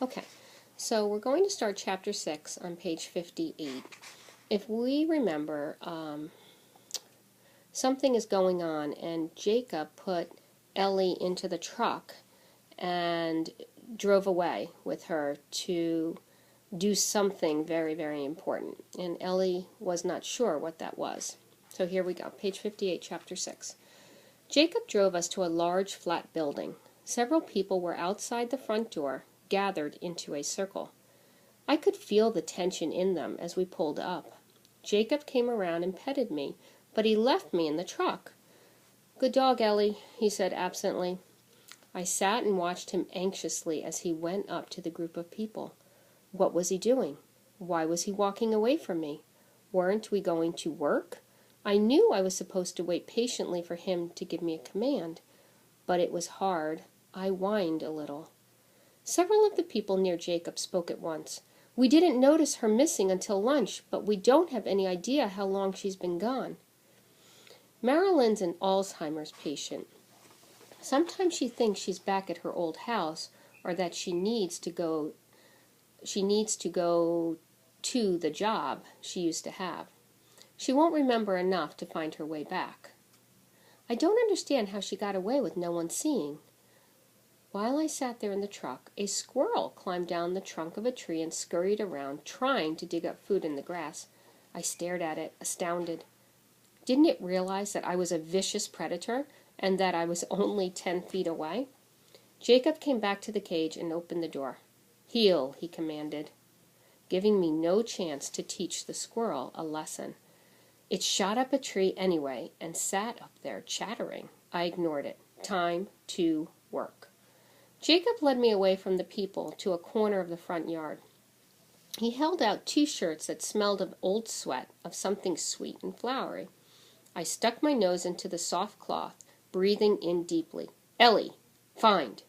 Okay, so we're going to start chapter 6 on page 58. If we remember, something is going on, and Jacob put Ellie into the truck and drove away with her to do something very, very important. And Ellie was not sure what that was. So here we go, page 58, chapter 6. Jacob drove us to a large flat building. Several people were outside the front door, gathered into a circle. I could feel the tension in them as we pulled up. Jacob came around and petted me, but he left me in the truck. "Good dog, Ellie," he said absently. I sat and watched him anxiously as he went up to the group of people. What was he doing? Why was he walking away from me? Weren't we going to work? I knew I was supposed to wait patiently for him to give me a command, but it was hard. I whined a little. Several of the people near Jacob spoke at once. "We didn't notice her missing until lunch, but we don't have any idea how long she's been gone." Marilyn's an Alzheimer's patient. Sometimes she thinks she's back at her old house, or that she needs to go to the job she used to have. She won't remember enough to find her way back. I don't understand how she got away with no one seeing. While I sat there in the truck, a squirrel climbed down the trunk of a tree and scurried around, trying to dig up food in the grass. I stared at it, astounded. Didn't it realize that I was a vicious predator and that I was only 10 feet away? Jacob came back to the cage and opened the door. "Heel," he commanded, giving me no chance to teach the squirrel a lesson. It shot up a tree anyway and sat up there chattering. I ignored it. Time to work. Jacob led me away from the people to a corner of the front yard. He held out 2 shirts that smelled of old sweat, of something sweet and flowery. I stuck my nose into the soft cloth, breathing in deeply. "Ellie, find."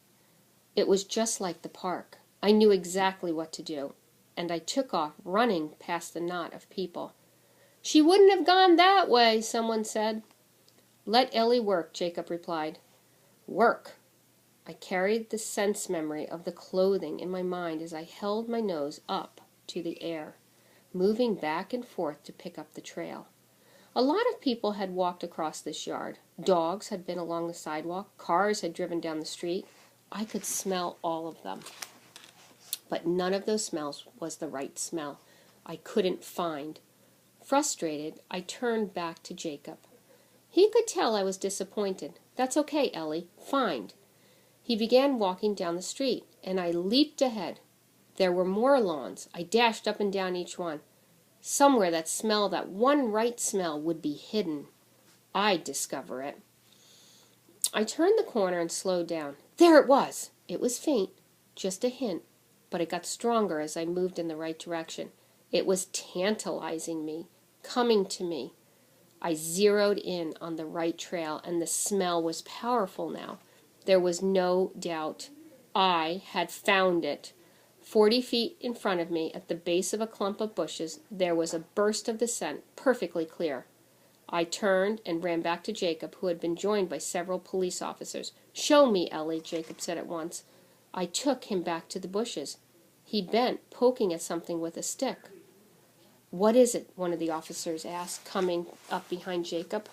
It was just like the park. I knew exactly what to do, and I took off, running past the knot of people. "She wouldn't have gone that way," someone said. "Let Ellie work," Jacob replied. Work! I carried the sense memory of the clothing in my mind as I held my nose up to the air, moving back and forth to pick up the trail. A lot of people had walked across this yard. Dogs had been along the sidewalk. Cars had driven down the street. I could smell all of them. But none of those smells was the right smell. I couldn't find. Frustrated, I turned back to Jacob. He could tell I was disappointed. "That's okay, Ellie. Find." He began walking down the street, and I leaped ahead. There were more lawns. I dashed up and down each one. Somewhere that smell, that one right smell, would be hidden. I'd discover it. I turned the corner and slowed down. There it was! It was faint, just a hint, but it got stronger as I moved in the right direction. It was tantalizing me, coming to me. I zeroed in on the right trail, and the smell was powerful now. There was no doubt. I had found it. 40 feet in front of me, at the base of a clump of bushes, there was a burst of the scent, perfectly clear. I turned and ran back to Jacob, who had been joined by several police officers. "Show me, Ellie," Jacob said at once. I took him back to the bushes. He bent, poking at something with a stick. "What is it?" one of the officers asked, coming up behind Jacob.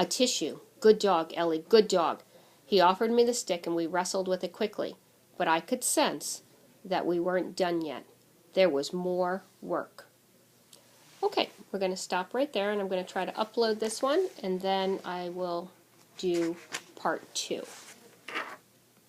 "A tissue. Good dog, Ellie, good dog." He offered me the stick, and we wrestled with it quickly. But I could sense that we weren't done yet. There was more work. Okay, we're going to stop right there, and I'm going to try to upload this one, and then I will do part 2.